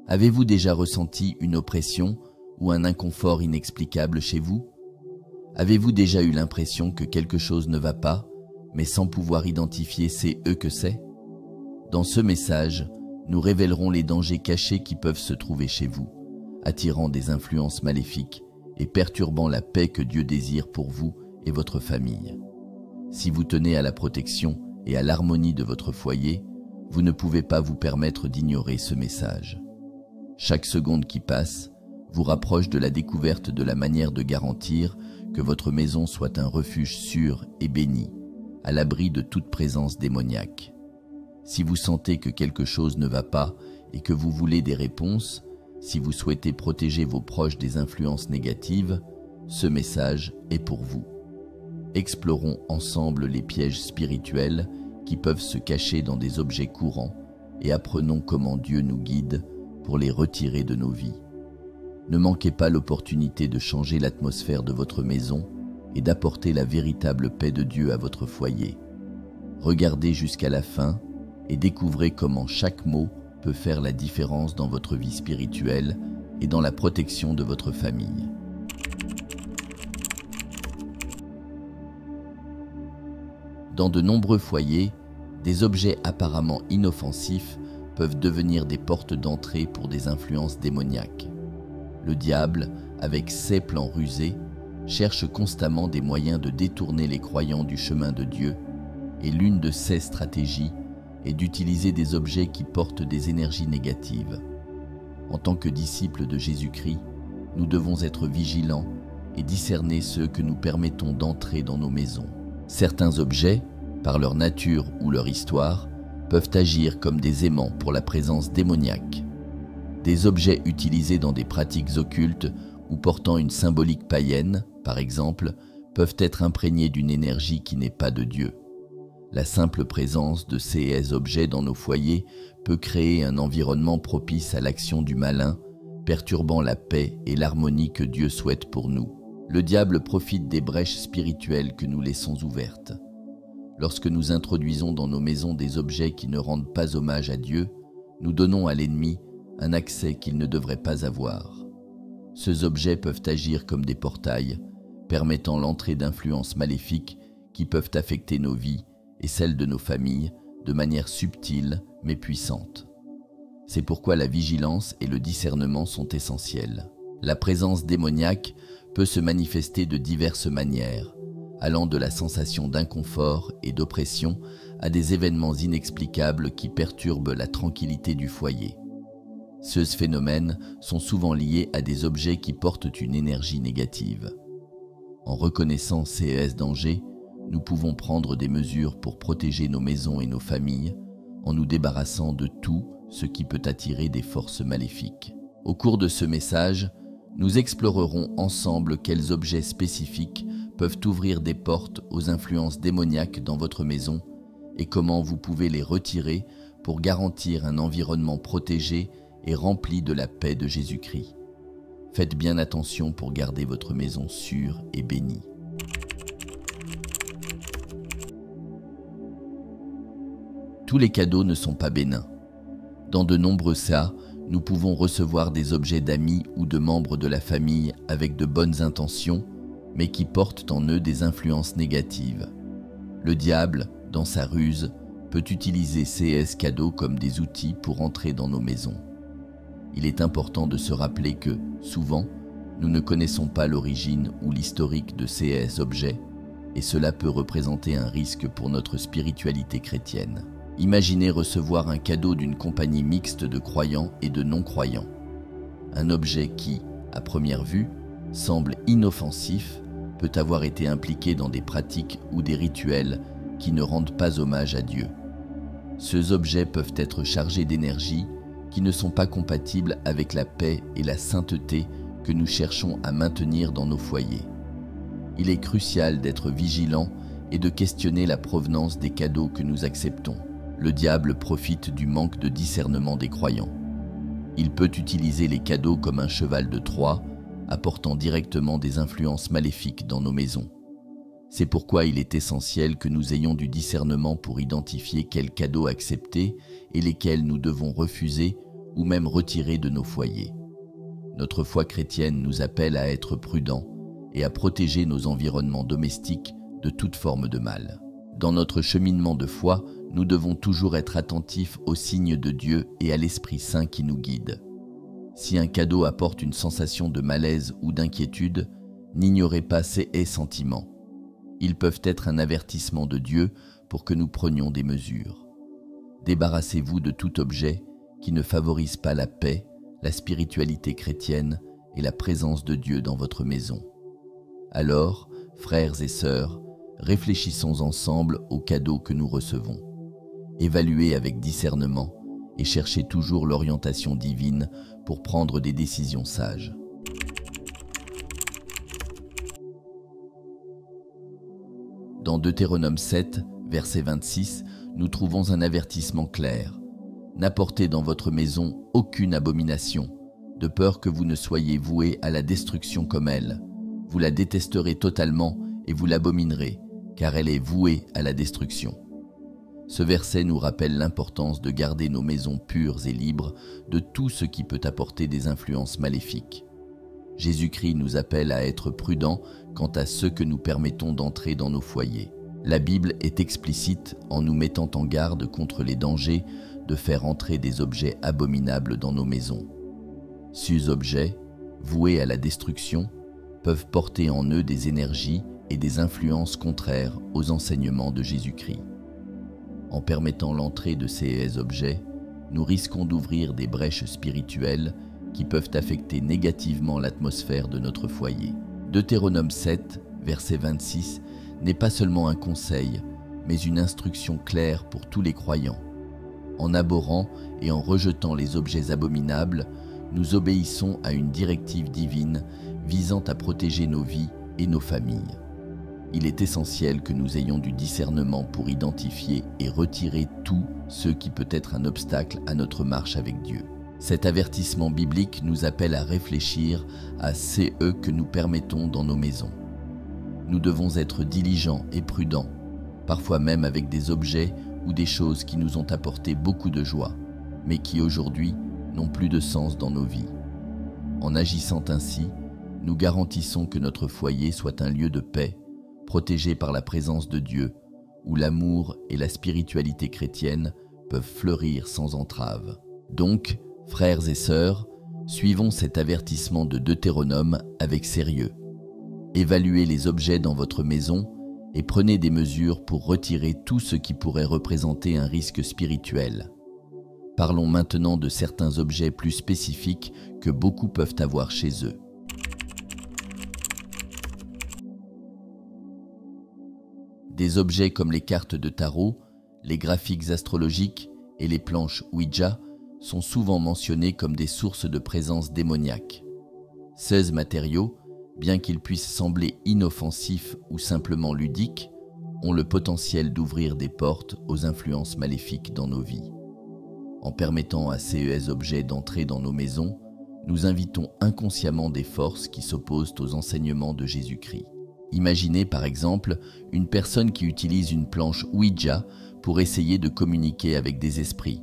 Avez-vous déjà ressenti une oppression ou un inconfort inexplicable chez vous? Avez-vous déjà eu l'impression que quelque chose ne va pas, mais sans pouvoir identifier c'est eux que c'est? Dans ce message, nous révélerons les dangers cachés qui peuvent se trouver chez vous, attirant des influences maléfiques et perturbant la paix que Dieu désire pour vous et votre famille. Si vous tenez à la protection et à l'harmonie de votre foyer, vous ne pouvez pas vous permettre d'ignorer ce message. Chaque seconde qui passe vous rapproche de la découverte de la manière de garantir que votre maison soit un refuge sûr et béni, à l'abri de toute présence démoniaque. Si vous sentez que quelque chose ne va pas et que vous voulez des réponses, si vous souhaitez protéger vos proches des influences négatives, ce message est pour vous. Explorons ensemble les pièges spirituels qui peuvent se cacher dans des objets courants et apprenons comment Dieu nous guide pour les retirer de nos vies. Ne manquez pas l'opportunité de changer l'atmosphère de votre maison et d'apporter la véritable paix de Dieu à votre foyer. Regardez jusqu'à la fin et découvrez comment chaque mot peut faire la différence dans votre vie spirituelle et dans la protection de votre famille. Dans de nombreux foyers, des objets apparemment inoffensifs peuvent devenir des portes d'entrée pour des influences démoniaques. Le diable, avec ses plans rusés, cherche constamment des moyens de détourner les croyants du chemin de Dieu, et l'une de ses stratégies est d'utiliser des objets qui portent des énergies négatives. En tant que disciples de Jésus-Christ, nous devons être vigilants et discerner ceux que nous permettons d'entrer dans nos maisons. Certains objets, par leur nature ou leur histoire, peuvent agir comme des aimants pour la présence démoniaque. Des objets utilisés dans des pratiques occultes ou portant une symbolique païenne, par exemple, peuvent être imprégnés d'une énergie qui n'est pas de Dieu. La simple présence de ces objets dans nos foyers peut créer un environnement propice à l'action du malin, perturbant la paix et l'harmonie que Dieu souhaite pour nous. Le diable profite des brèches spirituelles que nous laissons ouvertes. Lorsque nous introduisons dans nos maisons des objets qui ne rendent pas hommage à Dieu, nous donnons à l'ennemi un accès qu'il ne devrait pas avoir. Ces objets peuvent agir comme des portails, permettant l'entrée d'influences maléfiques qui peuvent affecter nos vies et celles de nos familles de manière subtile mais puissante. C'est pourquoi la vigilance et le discernement sont essentiels. La présence démoniaque peut se manifester de diverses manières, allant de la sensation d'inconfort et d'oppression à des événements inexplicables qui perturbent la tranquillité du foyer. Ces phénomènes sont souvent liés à des objets qui portent une énergie négative. En reconnaissant ces dangers, nous pouvons prendre des mesures pour protéger nos maisons et nos familles, en nous débarrassant de tout ce qui peut attirer des forces maléfiques. Au cours de ce message, nous explorerons ensemble quels objets spécifiques peuvent ouvrir des portes aux influences démoniaques dans votre maison et comment vous pouvez les retirer pour garantir un environnement protégé et rempli de la paix de Jésus-Christ. Faites bien attention pour garder votre maison sûre et bénie. Tous les cadeaux ne sont pas bénins. Dans de nombreux cas, nous pouvons recevoir des objets d'amis ou de membres de la famille avec de bonnes intentions, mais qui portent en eux des influences négatives. Le diable, dans sa ruse, peut utiliser ces cadeaux comme des outils pour entrer dans nos maisons. Il est important de se rappeler que, souvent, nous ne connaissons pas l'origine ou l'historique de ces objets, et cela peut représenter un risque pour notre spiritualité chrétienne. Imaginez recevoir un cadeau d'une compagnie mixte de croyants et de non-croyants. Un objet qui, à première vue, semble inoffensif, peut avoir été impliqué dans des pratiques ou des rituels qui ne rendent pas hommage à Dieu. Ces objets peuvent être chargés d'énergie qui ne sont pas compatibles avec la paix et la sainteté que nous cherchons à maintenir dans nos foyers. Il est crucial d'être vigilant et de questionner la provenance des cadeaux que nous acceptons. Le diable profite du manque de discernement des croyants. Il peut utiliser les cadeaux comme un cheval de Troie, apportant directement des influences maléfiques dans nos maisons. C'est pourquoi il est essentiel que nous ayons du discernement pour identifier quels cadeaux accepter et lesquels nous devons refuser ou même retirer de nos foyers. Notre foi chrétienne nous appelle à être prudents et à protéger nos environnements domestiques de toute forme de mal. Dans notre cheminement de foi, nous devons toujours être attentifs aux signes de Dieu et à l'Esprit Saint qui nous guide. Si un cadeau apporte une sensation de malaise ou d'inquiétude, n'ignorez pas ces sentiments. Ils peuvent être un avertissement de Dieu pour que nous prenions des mesures. Débarrassez-vous de tout objet qui ne favorise pas la paix, la spiritualité chrétienne et la présence de Dieu dans votre maison. Alors, frères et sœurs, réfléchissons ensemble aux cadeaux que nous recevons. Évaluez avec discernement et cherchez toujours l'orientation divine pour prendre des décisions sages. Dans Deutéronome 7, verset 26, nous trouvons un avertissement clair. N'apportez dans votre maison aucune abomination, de peur que vous ne soyez voués à la destruction comme elle. Vous la détesterez totalement et vous l'abominerez, car elle est vouée à la destruction. Ce verset nous rappelle l'importance de garder nos maisons pures et libres de tout ce qui peut apporter des influences maléfiques. Jésus-Christ nous appelle à être prudents quant à ce que nous permettons d'entrer dans nos foyers. La Bible est explicite en nous mettant en garde contre les dangers de faire entrer des objets abominables dans nos maisons. Ces objets, voués à la destruction, peuvent porter en eux des énergies et des influences contraires aux enseignements de Jésus-Christ. En permettant l'entrée de ces objets, nous risquons d'ouvrir des brèches spirituelles qui peuvent affecter négativement l'atmosphère de notre foyer. Deutéronome 7, verset 26, n'est pas seulement un conseil, mais une instruction claire pour tous les croyants. En abhorrant et en rejetant les objets abominables, nous obéissons à une directive divine visant à protéger nos vies et nos familles. Il est essentiel que nous ayons du discernement pour identifier et retirer tout ce qui peut être un obstacle à notre marche avec Dieu. Cet avertissement biblique nous appelle à réfléchir à ce que nous permettons dans nos maisons. Nous devons être diligents et prudents, parfois même avec des objets ou des choses qui nous ont apporté beaucoup de joie, mais qui aujourd'hui n'ont plus de sens dans nos vies. En agissant ainsi, nous garantissons que notre foyer soit un lieu de paix, protégé par la présence de Dieu, où l'amour et la spiritualité chrétienne peuvent fleurir sans entrave. Donc, frères et sœurs, suivons cet avertissement de Deutéronome avec sérieux. Évaluez les objets dans votre maison et prenez des mesures pour retirer tout ce qui pourrait représenter un risque spirituel. Parlons maintenant de certains objets plus spécifiques que beaucoup peuvent avoir chez eux. Des objets comme les cartes de tarot, les graphiques astrologiques et les planches Ouija sont souvent mentionnés comme des sources de présence démoniaque. Ces matériaux, bien qu'ils puissent sembler inoffensifs ou simplement ludiques, ont le potentiel d'ouvrir des portes aux influences maléfiques dans nos vies. En permettant à ces objets d'entrer dans nos maisons, nous invitons inconsciemment des forces qui s'opposent aux enseignements de Jésus-Christ. Imaginez par exemple une personne qui utilise une planche Ouija pour essayer de communiquer avec des esprits.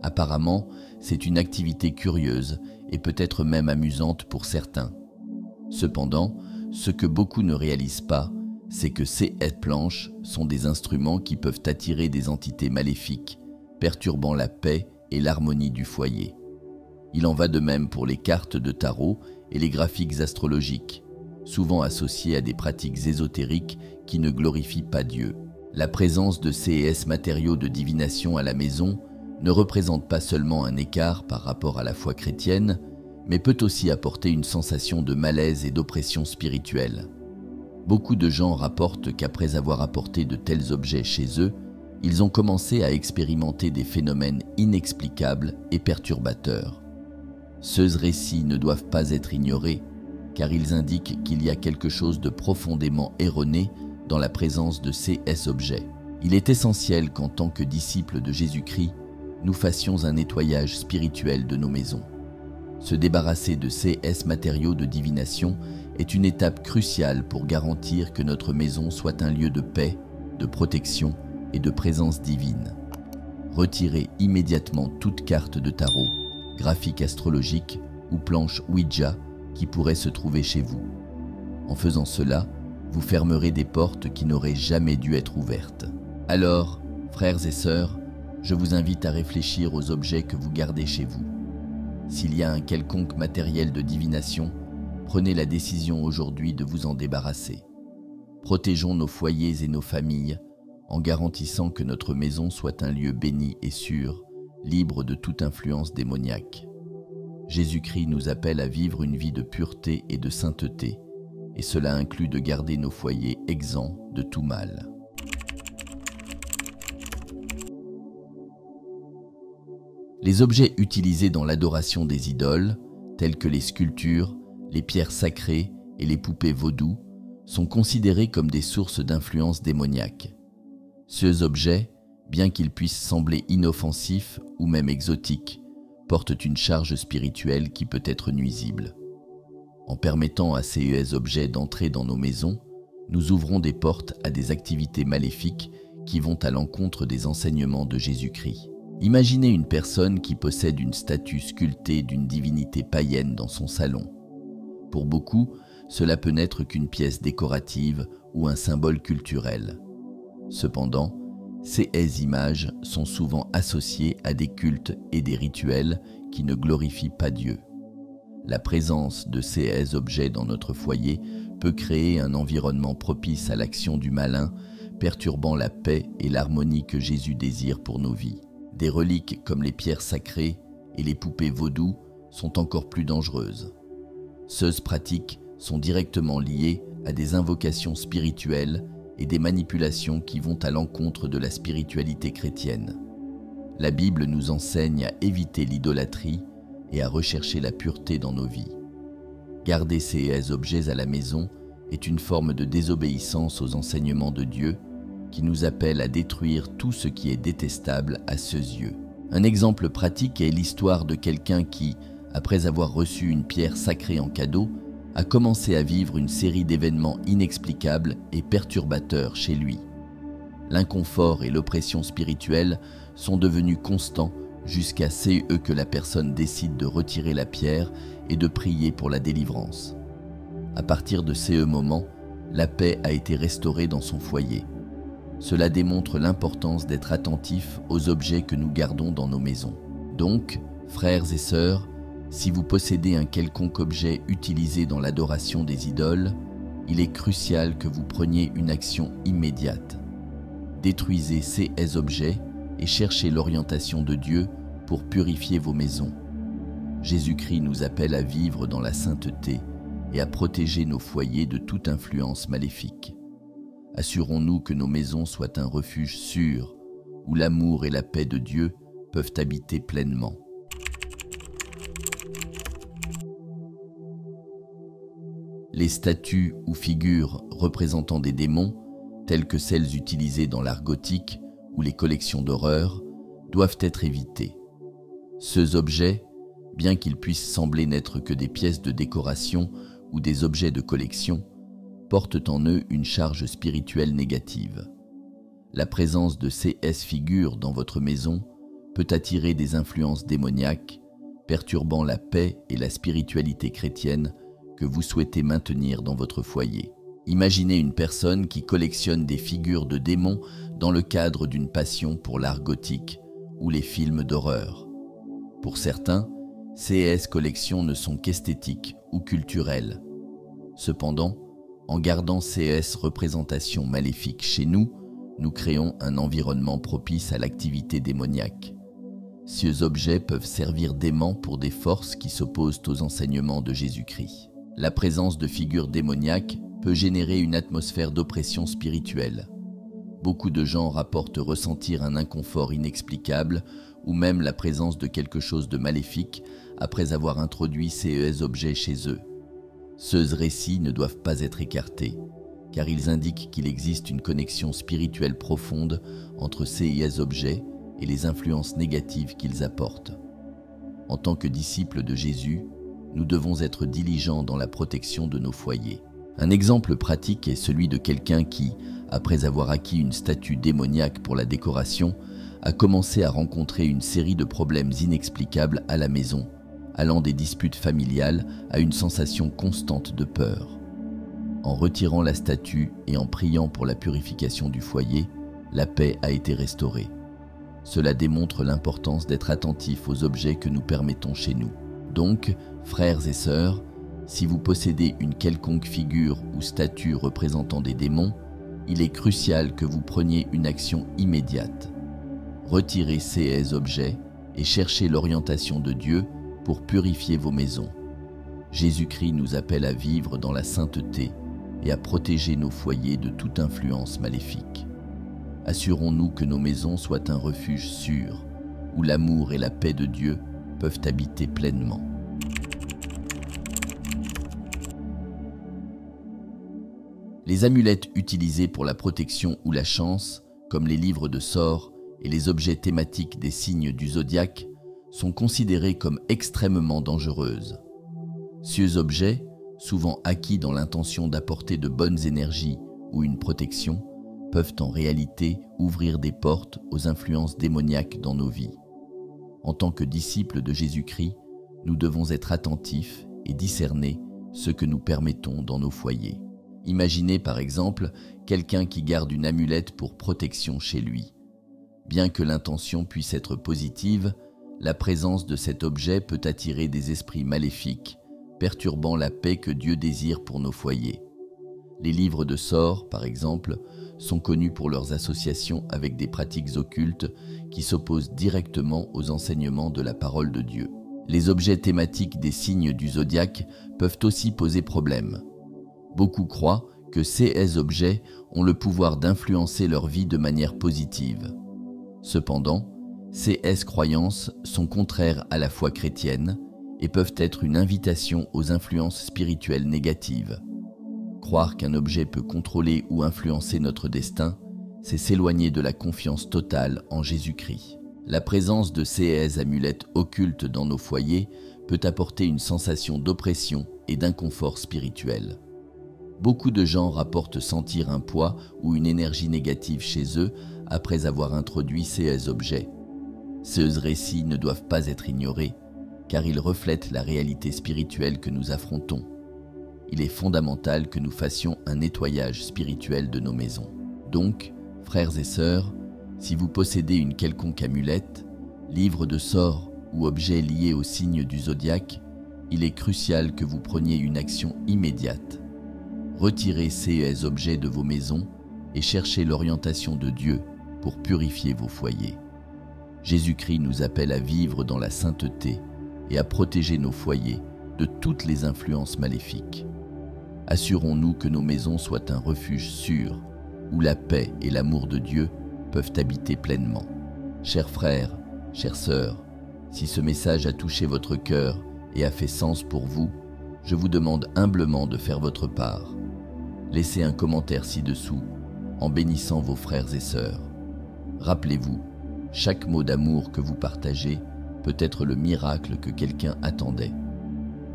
Apparemment, c'est une activité curieuse et peut-être même amusante pour certains. Cependant, ce que beaucoup ne réalisent pas, c'est que ces planches sont des instruments qui peuvent attirer des entités maléfiques, perturbant la paix et l'harmonie du foyer. Il en va de même pour les cartes de tarot et les graphiques astrologiques, souvent associés à des pratiques ésotériques qui ne glorifient pas Dieu. La présence de ces matériaux de divination à la maison ne représente pas seulement un écart par rapport à la foi chrétienne, mais peut aussi apporter une sensation de malaise et d'oppression spirituelle. Beaucoup de gens rapportent qu'après avoir apporté de tels objets chez eux, ils ont commencé à expérimenter des phénomènes inexplicables et perturbateurs. Ces récits ne doivent pas être ignorés, car ils indiquent qu'il y a quelque chose de profondément erroné dans la présence de ces objets. Il est essentiel qu'en tant que disciples de Jésus-Christ, nous fassions un nettoyage spirituel de nos maisons. Se débarrasser de ces matériaux de divination est une étape cruciale pour garantir que notre maison soit un lieu de paix, de protection et de présence divine. Retirez immédiatement toute carte de tarot, graphique astrologique ou planche Ouija qui pourraient se trouver chez vous. En faisant cela, vous fermerez des portes qui n'auraient jamais dû être ouvertes. Alors, frères et sœurs, je vous invite à réfléchir aux objets que vous gardez chez vous. S'il y a un quelconque matériel de divination, prenez la décision aujourd'hui de vous en débarrasser. Protégeons nos foyers et nos familles en garantissant que notre maison soit un lieu béni et sûr, libre de toute influence démoniaque. Jésus-Christ nous appelle à vivre une vie de pureté et de sainteté, et cela inclut de garder nos foyers exempts de tout mal. Les objets utilisés dans l'adoration des idoles, tels que les sculptures, les pierres sacrées et les poupées vaudou, sont considérés comme des sources d'influence démoniaque. Ces objets, bien qu'ils puissent sembler inoffensifs ou même exotiques, portent une charge spirituelle qui peut être nuisible. En permettant à ces objets d'entrer dans nos maisons, nous ouvrons des portes à des activités maléfiques qui vont à l'encontre des enseignements de Jésus-Christ. Imaginez une personne qui possède une statue sculptée d'une divinité païenne dans son salon. Pour beaucoup, cela peut n'être qu'une pièce décorative ou un symbole culturel. Cependant, ces images sont souvent associées à des cultes et des rituels qui ne glorifient pas Dieu. La présence de ces objets dans notre foyer peut créer un environnement propice à l'action du malin, perturbant la paix et l'harmonie que Jésus désire pour nos vies. Des reliques comme les pierres sacrées et les poupées vaudou sont encore plus dangereuses. Ces pratiques sont directement liées à des invocations spirituelles et des manipulations qui vont à l'encontre de la spiritualité chrétienne. La Bible nous enseigne à éviter l'idolâtrie et à rechercher la pureté dans nos vies. Garder ces objets à la maison est une forme de désobéissance aux enseignements de Dieu qui nous appelle à détruire tout ce qui est détestable à ses yeux. Un exemple pratique est l'histoire de quelqu'un qui, après avoir reçu une pierre sacrée en cadeau, a commencé à vivre une série d'événements inexplicables et perturbateurs chez lui. L'inconfort et l'oppression spirituelle sont devenus constants jusqu'à ce que la personne décide de retirer la pierre et de prier pour la délivrance. À partir de ces moments, la paix a été restaurée dans son foyer. Cela démontre l'importance d'être attentif aux objets que nous gardons dans nos maisons. Donc, frères et sœurs, si vous possédez un quelconque objet utilisé dans l'adoration des idoles, il est crucial que vous preniez une action immédiate. Détruisez ces objets et cherchez l'orientation de Dieu pour purifier vos maisons. Jésus-Christ nous appelle à vivre dans la sainteté et à protéger nos foyers de toute influence maléfique. Assurons-nous que nos maisons soient un refuge sûr où l'amour et la paix de Dieu peuvent habiter pleinement. Les statues ou figures représentant des démons, telles que celles utilisées dans l'art gothique ou les collections d'horreur, doivent être évitées. Ces objets, bien qu'ils puissent sembler n'être que des pièces de décoration ou des objets de collection, portent en eux une charge spirituelle négative. La présence de ces figures dans votre maison peut attirer des influences démoniaques, perturbant la paix et la spiritualité chrétienne que vous souhaitez maintenir dans votre foyer. Imaginez une personne qui collectionne des figures de démons dans le cadre d'une passion pour l'art gothique ou les films d'horreur. Pour certains, ces collections ne sont qu'esthétiques ou culturelles. Cependant, en gardant ces représentations maléfiques chez nous, nous créons un environnement propice à l'activité démoniaque. Ces objets peuvent servir d'aimant pour des forces qui s'opposent aux enseignements de Jésus-Christ. La présence de figures démoniaques peut générer une atmosphère d'oppression spirituelle. Beaucoup de gens rapportent ressentir un inconfort inexplicable ou même la présence de quelque chose de maléfique après avoir introduit ces objets chez eux. Ces récits ne doivent pas être écartés, car ils indiquent qu'il existe une connexion spirituelle profonde entre ces objets et les influences négatives qu'ils apportent. En tant que disciples de Jésus, nous devons être diligents dans la protection de nos foyers. Un exemple pratique est celui de quelqu'un qui, après avoir acquis une statue démoniaque pour la décoration, a commencé à rencontrer une série de problèmes inexplicables à la maison, allant des disputes familiales à une sensation constante de peur. En retirant la statue et en priant pour la purification du foyer, la paix a été restaurée. Cela démontre l'importance d'être attentif aux objets que nous permettons chez nous. Donc, frères et sœurs, si vous possédez une quelconque figure ou statue représentant des démons, il est crucial que vous preniez une action immédiate. Retirez ces objets et cherchez l'orientation de Dieu pour purifier vos maisons. Jésus-Christ nous appelle à vivre dans la sainteté et à protéger nos foyers de toute influence maléfique. Assurons-nous que nos maisons soient un refuge sûr, où l'amour et la paix de Dieu peuvent habiter pleinement. Les amulettes utilisées pour la protection ou la chance, comme les livres de sorts et les objets thématiques des signes du zodiaque, sont considérées comme extrêmement dangereuses. Ces objets, souvent acquis dans l'intention d'apporter de bonnes énergies ou une protection, peuvent en réalité ouvrir des portes aux influences démoniaques dans nos vies. En tant que disciples de Jésus-Christ, nous devons être attentifs et discerner ce que nous permettons dans nos foyers. Imaginez par exemple quelqu'un qui garde une amulette pour protection chez lui. Bien que l'intention puisse être positive, la présence de cet objet peut attirer des esprits maléfiques, perturbant la paix que Dieu désire pour nos foyers. Les livres de sorts, par exemple, sont connus pour leurs associations avec des pratiques occultes qui s'opposent directement aux enseignements de la parole de Dieu. Les objets thématiques des signes du zodiaque peuvent aussi poser problème. Beaucoup croient que ces objets ont le pouvoir d'influencer leur vie de manière positive. Cependant, ces croyances sont contraires à la foi chrétienne et peuvent être une invitation aux influences spirituelles négatives. Croire qu'un objet peut contrôler ou influencer notre destin, c'est s'éloigner de la confiance totale en Jésus-Christ. La présence de ces amulettes occultes dans nos foyers peut apporter une sensation d'oppression et d'inconfort spirituel. Beaucoup de gens rapportent sentir un poids ou une énergie négative chez eux après avoir introduit ces objets. Ces récits ne doivent pas être ignorés, car ils reflètent la réalité spirituelle que nous affrontons. Il est fondamental que nous fassions un nettoyage spirituel de nos maisons. Donc, frères et sœurs, si vous possédez une quelconque amulette, livre de sorts ou objet lié au signe du zodiaque, il est crucial que vous preniez une action immédiate. Retirez ces objets de vos maisons et cherchez l'orientation de Dieu pour purifier vos foyers. Jésus-Christ nous appelle à vivre dans la sainteté et à protéger nos foyers de toutes les influences maléfiques. Assurons-nous que nos maisons soient un refuge sûr, où la paix et l'amour de Dieu peuvent habiter pleinement. Chers frères, chères sœurs, si ce message a touché votre cœur et a fait sens pour vous, je vous demande humblement de faire votre part. Laissez un commentaire ci-dessous en bénissant vos frères et sœurs. Rappelez-vous, chaque mot d'amour que vous partagez peut être le miracle que quelqu'un attendait.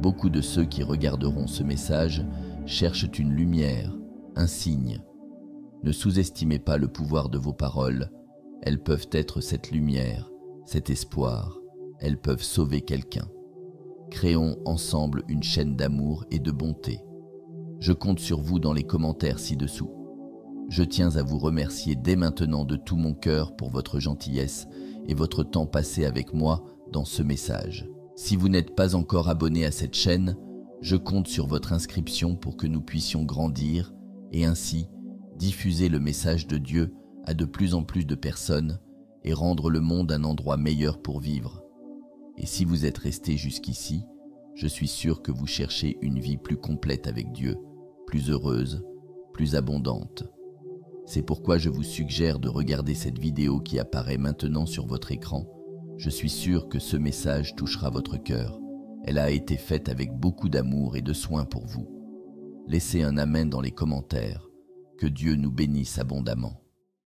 Beaucoup de ceux qui regarderont ce message cherchent une lumière, un signe. Ne sous-estimez pas le pouvoir de vos paroles. Elles peuvent être cette lumière, cet espoir. Elles peuvent sauver quelqu'un. Créons ensemble une chaîne d'amour et de bonté. Je compte sur vous dans les commentaires ci-dessous. Je tiens à vous remercier dès maintenant de tout mon cœur pour votre gentillesse et votre temps passé avec moi dans ce message. Si vous n'êtes pas encore abonné à cette chaîne, je compte sur votre inscription pour que nous puissions grandir et ainsi diffuser le message de Dieu à de plus en plus de personnes et rendre le monde un endroit meilleur pour vivre. Et si vous êtes resté jusqu'ici, je suis sûr que vous cherchez une vie plus complète avec Dieu, plus heureuse, plus abondante. C'est pourquoi je vous suggère de regarder cette vidéo qui apparaît maintenant sur votre écran. Je suis sûr que ce message touchera votre cœur. Elle a été faite avec beaucoup d'amour et de soin pour vous. Laissez un amen dans les commentaires. Que Dieu nous bénisse abondamment.